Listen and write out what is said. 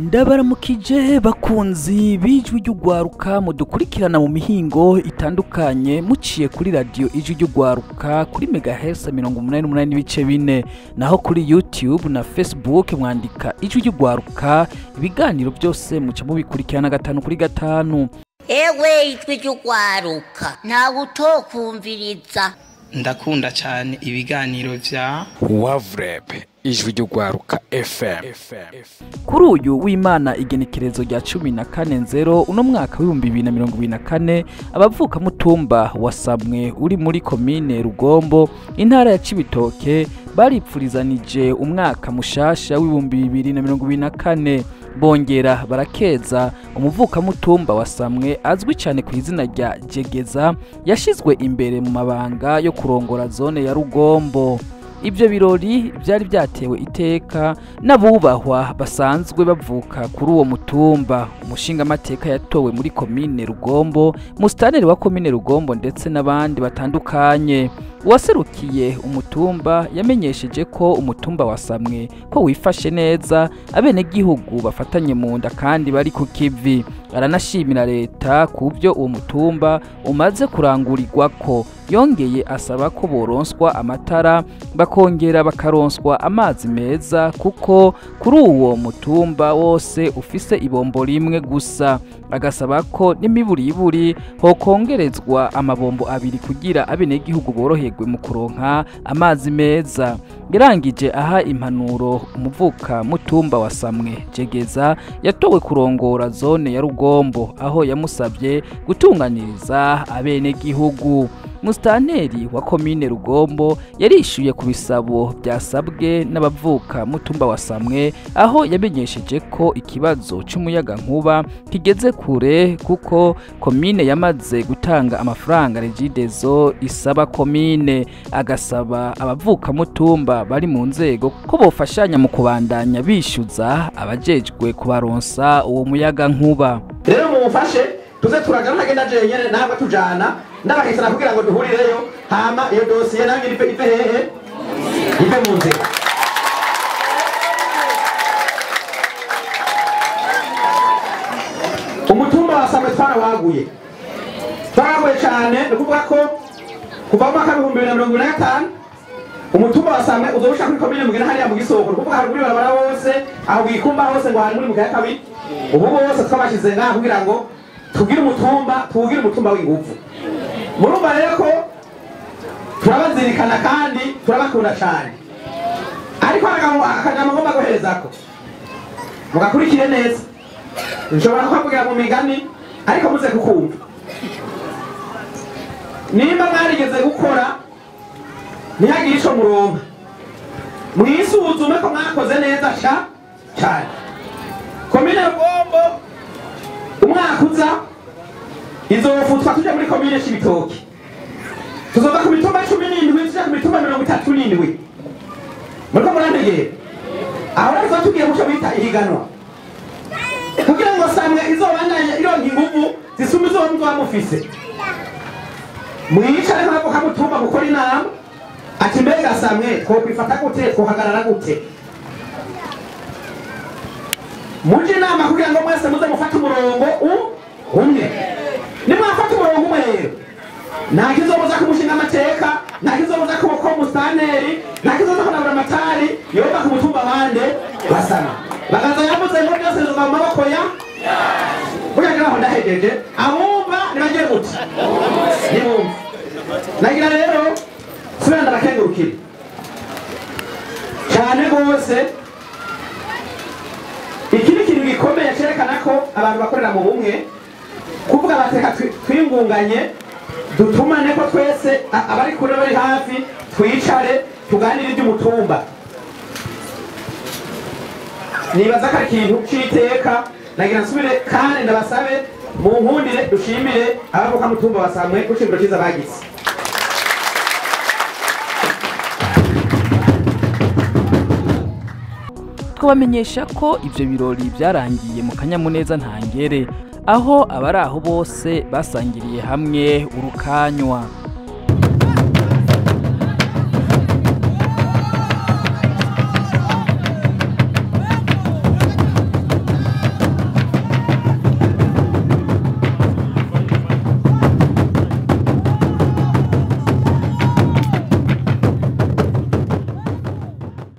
Ndabaramukije bakunzi bijwi ry'ugwaruka mudukurikirana mu mihingo itandukanye muciye kuri radio ijwi ry'ugwaruka kuri megahertz 88.4 naho kuri YouTube na Facebook mwandika ijwi ry'ugwaruka ibiganiro byose muca mubikurikirana gatanu kuri gatanu. Ewe ijwi ry'ugwaruka ntawe utokumviriza. Ndakunda cyane ibiganiro vya Wavreb ijwi ry'ugwaruka FM. Kuri uyu w'Imana igenekerezo rya 14/0 uno mwaka w'2024 abavuka mutumba wa Samwe uri muri komine Rugombo intara ya Cibitoke baripfurizanije umwaka mushasha w'2024 bongera barakeza umuvuka mutumba wa Samwe azwi cyane ku izina rya Jegeza yashizwe imbere mu mabanga yo kurongora zone ya Rugombo. Ibyo birori byari byatewe iteka n'abubahwa basanzwe bavuka kuri uwo mutumba. Umushinga amateka yatowe muri komine Rugombo, mustaneri wa komine Rugombo ndetse n'abandi batandukanye. Uwaserukiye umutumba yamenyesheje ko umutumba wa Samwe ko wifashe neza abene gihugu bafatanye mu nda kandi bari ku kivi. Aranashimira leta kubyo uwo mutumba umaze kurangurirwa ko yongeye asaba ko boronswa amatara bakongera bakaronswa amazi meza kuko kuri uwo mutumba wose ufise ibombo rimwe gusa. Agasaba ko n'imiburiburi hokongerezwa amabombo abiri kugira abene gihugu boroherwe mu kuronka amazi meza. Yarangije aha impanuro umuvuka mutumba wa Samwe Jegeza yatowe kurongora zone ya Rugombo aho yamusabye gutunganiriza abene gihugu. Mustaneri wa komine Rugombo yarishuye ku bisabo byasabwe n'abavuka mutumba wa Samwe aho yamenyesheje ko ikibazo cy'umuyaga nkuba kigeze kure kuko komine yamaze gutanga amafaranga regidezo isaba komine. Agasaba abavuka mutumba bari mu nzego ko bofashanya mu kubandanya bishyuza abajejwe kubaronsa uwo muyaga nkuba. Rero mumufashe tuze turagana agenda jenyene ntabwo tujana ndabahisana kugira ngo duhurireyo hama iyo dosiye nange ipe hehe ipe mu nzego. Umutumba wa Samwe twarawaguye cyane ukuvuga ko kuva mu mwaka w'2025 umutumba wa Samwe uzobusha kuri komine mugena hariya mu gisoko kuvuga haruguru barabara bose aho bikumba hose ngo hari muri mugaya kabiri ubu bose twabashize ngaho kugira ngo tugire umutumba w'ingufu. Murumva rero ko turabazirikana kandi turabakunda cyane, ariko akajambo ngomba guherezako mugakurikire neza. Nshobora kuvugira mu migani ariko muze kukumva. Nimba mwarigeze gukora ntihagire ico muronka mwisuzume ko mwakoze neza cyane. Komine Rugombo umwaka uza izofutwa tuje muri komine Cibitoke tuzova ku mitumba 17 tuja ku mitumba 37 muriko murantegera aho rero tugiye muco bita ihiganwa kugira ngo Samwe izobandanye ironka ingufu zisuma izo muzwa mufise. Mwicare nk'abo kamutumba gukora inama ati mbega Samwe twokwifata gute twohagarara gute muje inama kugira ngo mwese muze mufate umurongo umwe. Nimwafata umurongo umwe rero nta kizobuza kumushinga amateka, nta kizobuza ko mustaneri, nta kizobuza ko nabura amatari yoba ku mutumba bande basana bagaza yavuze ngo byose zo mu maboko ya burya ngaho ndahejeje abumva nibagiye gute nimumva. Nagira rero subira ndabakengurukira cyane rwose. Ikindi kintu gikomeye cyerekana ko abantu bakorera mu bumwe kuvuga bateka twingunganye dutumane ko twese abari kure bari hafi twicare tuganire iby'umutumba. Nibaza ko ikintu cyiteka nagira nsubire kandi ndabasabe mu nkundire dushimire abavuka mutumba wa Samwe kushimira cyiza bagize. Twabamenyesha ko ivyo birori byarangiye mu kanyamuneza ntangere aho abari aho bose basangiriye hamwe urukanywa.